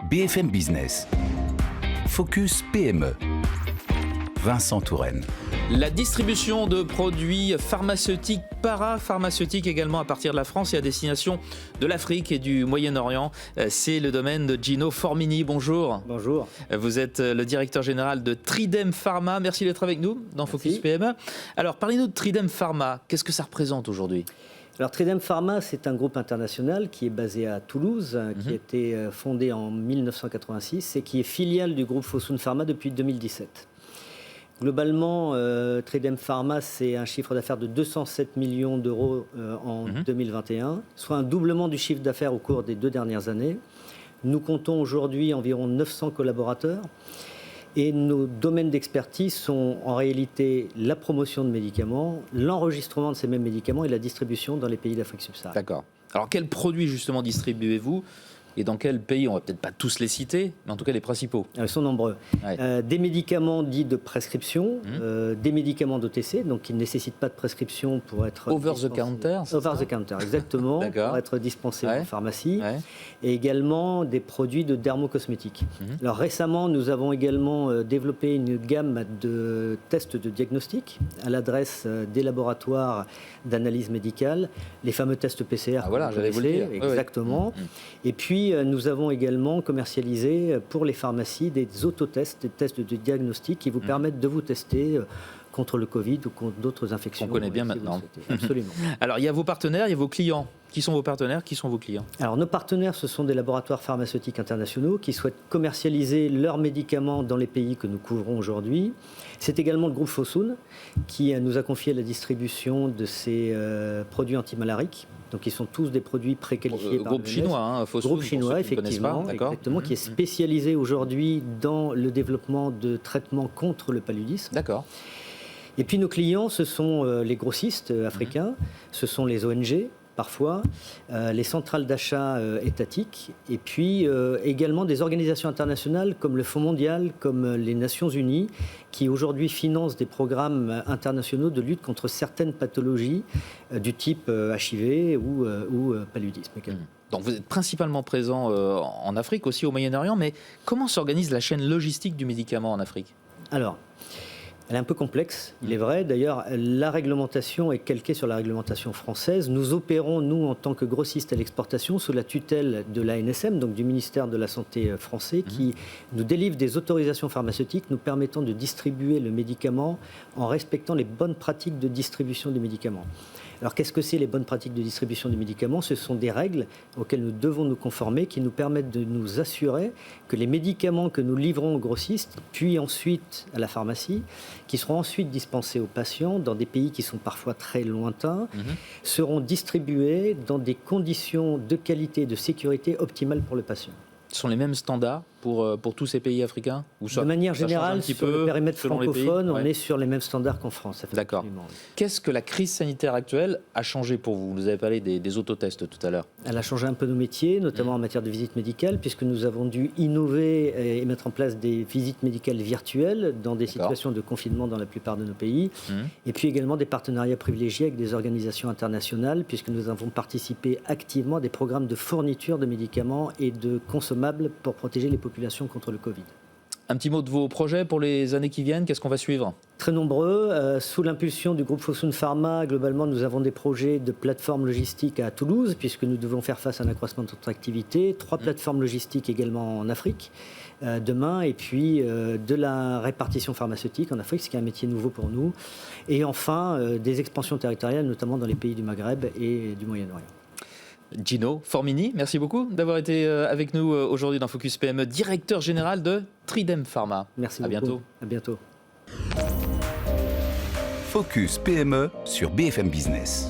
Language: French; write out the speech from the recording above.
BFM Business. Focus PME. Vincent Touraine. La distribution de produits pharmaceutiques, parapharmaceutiques également à partir de la France et à destination de l'Afrique et du Moyen-Orient, c'est le domaine de Gino Formini. Bonjour. Bonjour. Vous êtes le directeur général de Tridem Pharma. Merci d'être avec nous dans Focus PME. Alors, parlez-nous de Tridem Pharma. Qu'est-ce que ça représente aujourd'hui ? Alors Tridem Pharma, c'est un groupe international qui est basé à Toulouse, qui a été fondé en 1986 et qui est filiale du groupe Fosun Pharma depuis 2017. Globalement, Tridem Pharma, c'est un chiffre d'affaires de 207 millions d'euros en 2021, soit un doublement du chiffre d'affaires au cours des 2 dernières années. Nous comptons aujourd'hui environ 900 collaborateurs et nos domaines d'expertise sont en réalité la promotion de médicaments, l'enregistrement de ces mêmes médicaments et la distribution dans les pays d'Afrique subsaharienne. D'accord. Alors, quels produits justement distribuez-vous ? Et dans quel pays? On ne va peut-être pas tous les citer, mais en tout cas les principaux. Ils sont nombreux. Ouais. Des médicaments dits de prescription, des médicaments d'OTC, donc qui ne nécessitent pas de prescription pour être... Over the counter, Over the counter, exactement, pour être dispensés en pharmacie. Ouais. Et également des produits de dermocosmétiques. Alors récemment, nous avons également développé une gamme de tests de diagnostic à l'adresse des laboratoires d'analyse médicale, les fameux tests PCR. Ah voilà, j'allais vous le dire. Exactement. Et puis, nous avons également commercialisé pour les pharmacies des autotests, des tests de diagnostic qui vous permettent de vous tester contre le Covid ou contre d'autres infections. On connaît bien maintenant. Absolument. Alors, il y a vos partenaires, il y a vos clients. Qui sont vos partenaires? Qui sont vos clients? Alors, nos partenaires, ce sont des laboratoires pharmaceutiques internationaux qui souhaitent commercialiser leurs médicaments dans les pays que nous couvrons aujourd'hui. C'est également le groupe Fosun qui nous a confié la distribution de ces produits antimalariques. Donc, ils sont tous des produits préqualifiés par groupe chinois, Fosun, groupe chinois, effectivement, exactement, qui est spécialisé aujourd'hui dans le développement de traitements contre le paludisme. D'accord. Et puis, nos clients, ce sont les grossistes africains, ce sont les ONG, parfois, les centrales d'achat étatiques, et puis également des organisations internationales comme le Fonds mondial, comme les Nations unies, qui aujourd'hui financent des programmes internationaux de lutte contre certaines pathologies du type HIV ou paludisme également. Donc vous êtes principalement présent en Afrique, aussi au Moyen-Orient, mais comment s'organise la chaîne logistique du médicament en Afrique ? Alors, elle est un peu complexe, il est vrai. D'ailleurs, la réglementation est calquée sur la réglementation française. Nous opérons, nous, en tant que grossistes à l'exportation, sous la tutelle de l'ANSM, donc du ministère de la Santé français, qui nous délivre des autorisations pharmaceutiques nous permettant de distribuer le médicament en respectant les bonnes pratiques de distribution des médicaments. Alors, qu'est-ce que c'est les bonnes pratiques de distribution des médicaments ? Ce sont des règles auxquelles nous devons nous conformer, qui nous permettent de nous assurer que les médicaments que nous livrons aux grossistes, puis ensuite à la pharmacie, qui seront ensuite dispensés aux patients dans des pays qui sont parfois très lointains, seront distribués dans des conditions de qualité et de sécurité optimales pour le patient. Ce sont les mêmes standards pour tous ces pays africains ou ça, de manière générale, sur le périmètre francophone, on est sur les mêmes standards qu'en France. D'accord. Qu'est-ce que la crise sanitaire actuelle a changé pour vous ? Vous avez parlé des autotests tout à l'heure. Elle a changé un peu nos métiers, notamment en matière de visite médicale, puisque nous avons dû innover et mettre en place des visites médicales virtuelles dans des situations de confinement dans la plupart de nos pays. Et puis également des partenariats privilégiés avec des organisations internationales, puisque nous avons participé activement à des programmes de fourniture de médicaments et de consommables pour protéger les populations contre le Covid. Un petit mot de vos projets pour les années qui viennent, qu'est-ce qu'on va suivre ? Très nombreux. Sous l'impulsion du groupe Fosun Pharma, globalement, nous avons des projets de plateformes logistiques à Toulouse, puisque nous devons faire face à un accroissement de notre activité. 3 plateformes logistiques également en Afrique demain, et puis de la répartition pharmaceutique en Afrique, ce qui est un métier nouveau pour nous. Et enfin, des expansions territoriales, notamment dans les pays du Maghreb et du Moyen-Orient. Gino Formini, merci beaucoup d'avoir été avec nous aujourd'hui dans Focus PME, directeur général de Tridem Pharma. Merci beaucoup. Bientôt. À bientôt. Focus PME sur BFM Business.